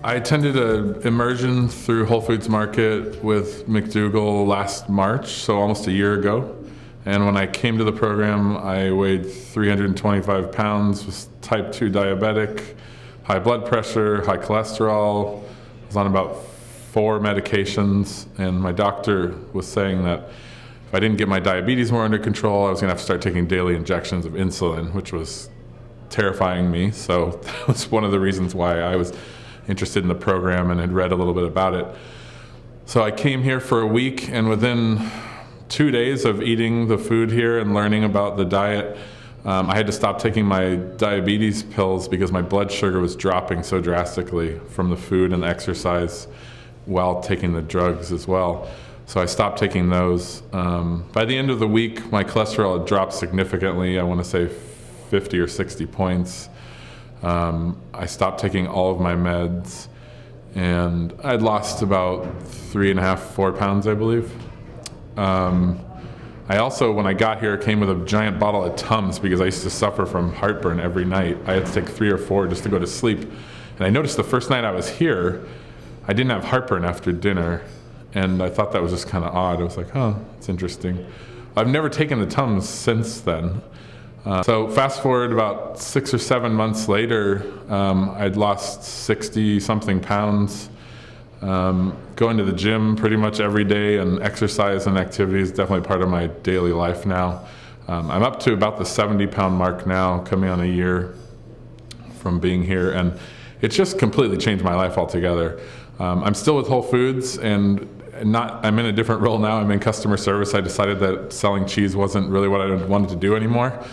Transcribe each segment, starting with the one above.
I attended an immersion through Whole Foods Market with McDougall last March, so almost a year ago. And when I came to the program, I weighed 325 pounds, was type 2 diabetic, high blood pressure, high cholesterol, was on about 4 medications, and my doctor was saying that if I didn't get my diabetes more under control, I was going to have to start taking daily injections of insulin, which was terrifying me. So that was one of the reasons why I was interested in the program and had read a little bit about it. So I came here for a week, and within 2 days of eating the food here and learning about the diet, I had to stop taking my diabetes pills because my blood sugar was dropping so drastically from the food and the exercise while taking the drugs as well. So I stopped taking those. By the end of the week, my cholesterol had dropped significantly. I want to say 50 or 60 points. I stopped taking all of my meds, and I'd lost about 3.5, 4 pounds, I believe. I also, when I got here, came with a giant bottle of Tums because I used to suffer from heartburn every night. I had to take 3 or 4 just to go to sleep. And I noticed the first night I was here, I didn't have heartburn after dinner, and I thought that was just kind of odd. I was like, oh, that's interesting. I've never taken the Tums since then. So fast forward about 6 or 7 months later, I'd lost 60-something pounds. Going to the gym pretty much every day, and exercise and activity is definitely part of my daily life now. I'm up to about the 70-pound mark now, coming on a year from being here, and it's just completely changed my life altogether. I'm still with Whole Foods, and I'm in a different role now. I'm in customer service. I decided that selling cheese wasn't really what I wanted to do anymore,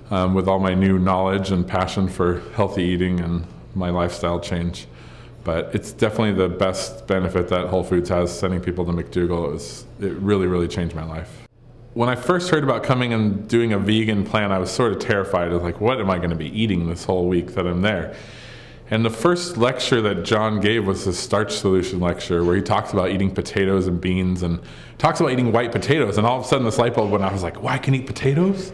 with all my new knowledge and passion for healthy eating and my lifestyle change. But it's definitely the best benefit that Whole Foods has, sending people to McDougall. It really, really changed my life. When I first heard about coming and doing a vegan plan, I was sort of terrified. I was like, what am I going to be eating this whole week that I'm there? And the first lecture that John gave was the starch solution lecture, where he talks about eating potatoes and beans and talks about eating white potatoes. And all of a sudden this light bulb went off. I was like, well, I can eat potatoes?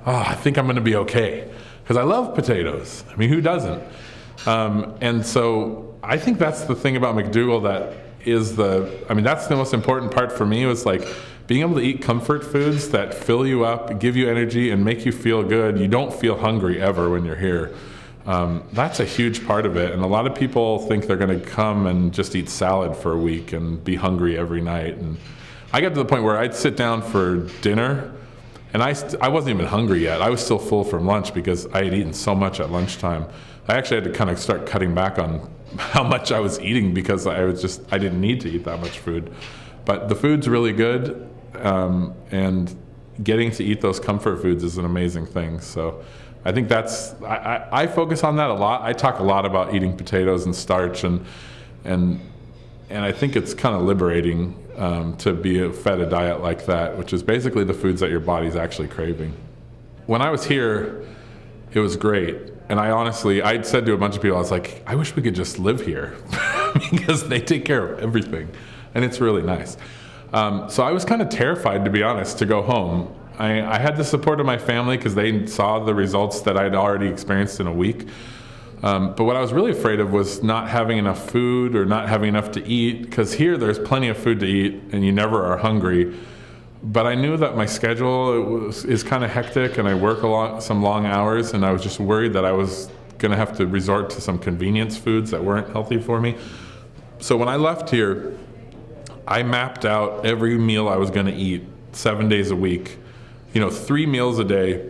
Oh, I think I'm going to be okay. Because I love potatoes. I mean, who doesn't? And so I think that's the thing about McDougall that's the most important part for me, was like being able to eat comfort foods that fill you up, give you energy, and make you feel good. You don't feel hungry ever when you're here. That's a huge part of it. And a lot of people think they're going to come and just eat salad for a week and be hungry every night. And I got to the point where I'd sit down for dinner, and I wasn't even hungry yet. I was still full from lunch because I had eaten so much at lunchtime. I actually had to kind of start cutting back on how much I was eating because I didn't need to eat that much food. But the food's really good, and getting to eat those comfort foods is an amazing thing. So I think I focus on that a lot. I talk a lot about eating potatoes and starch, and I think it's kind of liberating to be fed a diet like that, which is basically the foods that your body's actually craving. When I was here, it was great. And I'd said to a bunch of people, I was like, I wish we could just live here because they take care of everything. And it's really nice. So I was kind of terrified, to be honest, to go home. I had the support of my family because they saw the results that I'd already experienced in a week. But what I was really afraid of was not having enough food or not having enough to eat, because here there's plenty of food to eat and you never are hungry. But I knew that my schedule is kind of hectic, and I work some long hours, and I was just worried that I was going to have to resort to some convenience foods that weren't healthy for me. So when I left here, I mapped out every meal I was going to eat 7 days a week. 3 meals a day.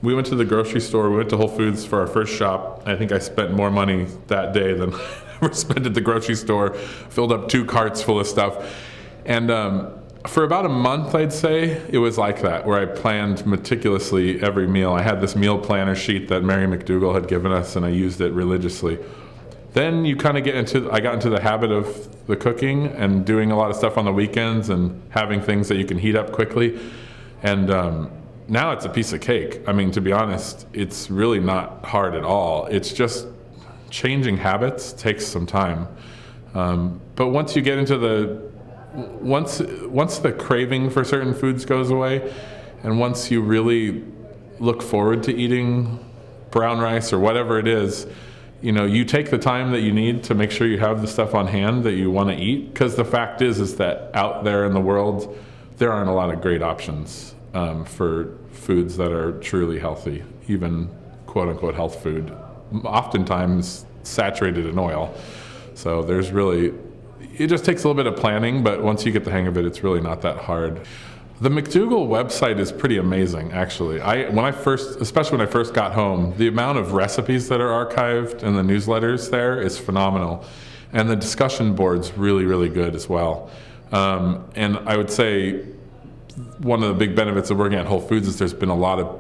We went to the grocery store. We went to Whole Foods for our first shop. I think I spent more money that day than I ever spent at the grocery store. Filled up 2 carts full of stuff. And for about a month, I'd say, it was like that, where I planned meticulously every meal. I had this meal planner sheet that Mary McDougall had given us, and I used it religiously. Then you kind of I got into the habit of the cooking and doing a lot of stuff on the weekends and having things that you can heat up quickly. And now it's a piece of cake. I mean, to be honest, it's really not hard at all. It's just changing habits takes some time. But once you get into once the craving for certain foods goes away, and once you really look forward to eating brown rice or whatever it is, you take the time that you need to make sure you have the stuff on hand that you want to eat, because the fact is that out there in the world, there aren't a lot of great options for foods that are truly healthy, even quote-unquote health food, oftentimes saturated in oil. So it just takes a little bit of planning, but once you get the hang of it, it's really not that hard. The McDougall website is pretty amazing, actually. Especially when I first got home, the amount of recipes that are archived in the newsletters there is phenomenal. And the discussion board's really, really good as well. And I would say one of the big benefits of working at Whole Foods is there's been a lot of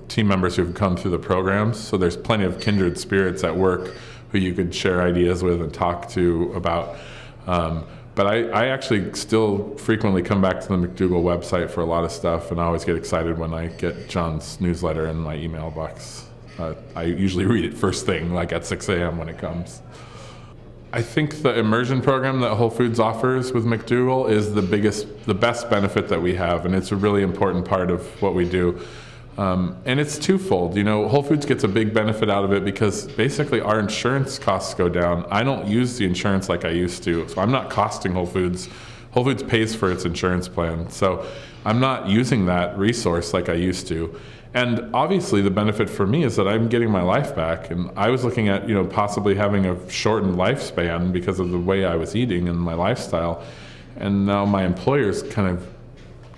team members who've come through the programs. So there's plenty of kindred spirits at work who you could share ideas with and talk to about. But I actually still frequently come back to the McDougall website for a lot of stuff, and I always get excited when I get John's newsletter in my email box. I usually read it first thing, like at 6 a.m. when it comes. I think the immersion program that Whole Foods offers with McDougall is the best benefit that we have, and it's a really important part of what we do. And it's twofold. Whole Foods gets a big benefit out of it because basically our insurance costs go down. I don't use the insurance like I used to, so I'm not costing Whole Foods. Whole Foods pays for its insurance plan, so I'm not using that resource like I used to. And obviously the benefit for me is that I'm getting my life back, and I was looking at possibly having a shortened lifespan because of the way I was eating and my lifestyle. And now my employer's kind of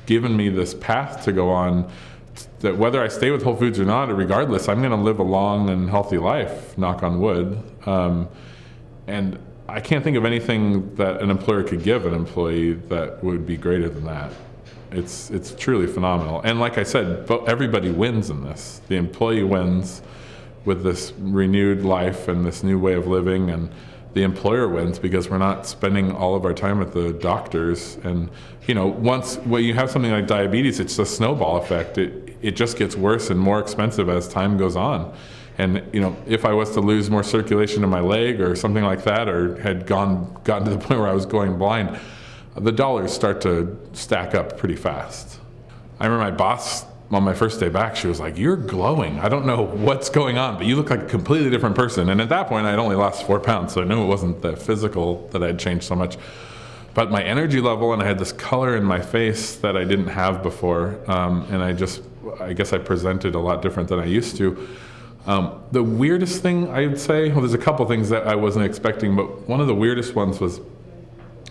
given me this path to go on, that whether I stay with Whole Foods or not, regardless, I'm going to live a long and healthy life, knock on wood. And I can't think of anything that an employer could give an employee that would be greater than that. It's truly phenomenal. And like I said, everybody wins in this. The employee wins with this renewed life and this new way of living, and the employer wins because we're not spending all of our time at the doctors. And when you have something like diabetes, it's a snowball effect. It just gets worse and more expensive as time goes on. And if I was to lose more circulation in my leg or something like that, or had gotten to the point where I was going blind, the dollars start to stack up pretty fast. I remember my boss on my first day back, she was like, "You're glowing. I don't know what's going on, but you look like a completely different person." And at that point, I'd only lost 4 pounds, so I knew it wasn't the physical that I had changed so much. But my energy level, and I had this color in my face that I didn't have before, and I guess I presented a lot different than I used to. The weirdest thing I'd say, well, there's a couple things that I wasn't expecting, but one of the weirdest ones was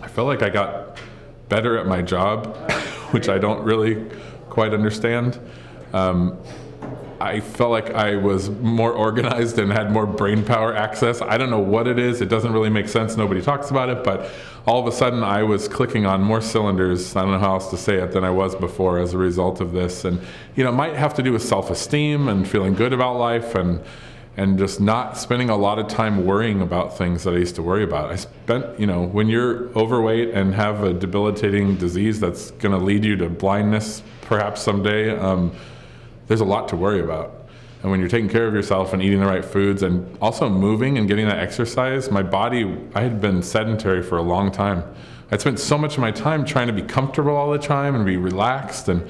I felt like I got better at my job, which I don't really quite understand. I felt like I was more organized and had more brain power access. I don't know what it is. It doesn't really make sense. Nobody talks about it, but all of a sudden I was clicking on more cylinders, I don't know how else to say it, than I was before as a result of this. And it might have to do with self-esteem and feeling good about life, and just not spending a lot of time worrying about things that I used to worry about. I spent, when you're overweight and have a debilitating disease that's going to lead you to blindness perhaps someday, there's a lot to worry about. And when you're taking care of yourself and eating the right foods and also moving and getting that exercise, my body, I had been sedentary for a long time. I'd spent so much of my time trying to be comfortable all the time and be relaxed and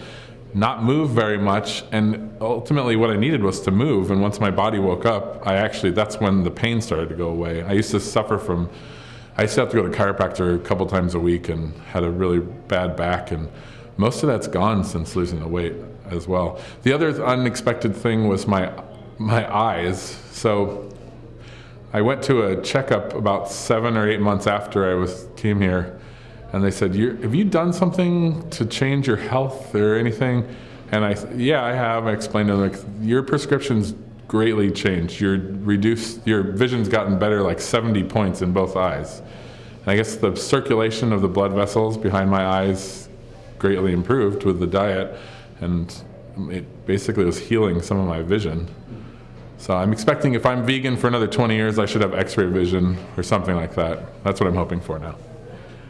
not move very much, and ultimately what I needed was to move. And once my body woke up, that's when the pain started to go away. I used to have to go to chiropractor a couple times a week and had a really bad back, and most of that's gone since losing the weight as well. The other unexpected thing was my eyes. So I went to a checkup about 7 or 8 months after I came here, and they said, "Have you done something to change your health or anything?" And I have. I explained to them, your prescription's greatly changed. Your vision's gotten better, like 70 points in both eyes. And I guess the circulation of the blood vessels behind my eyes greatly improved with the diet, and it basically was healing some of my vision. So I'm expecting if I'm vegan for another 20 years, I should have X-ray vision or something like that. That's what I'm hoping for now.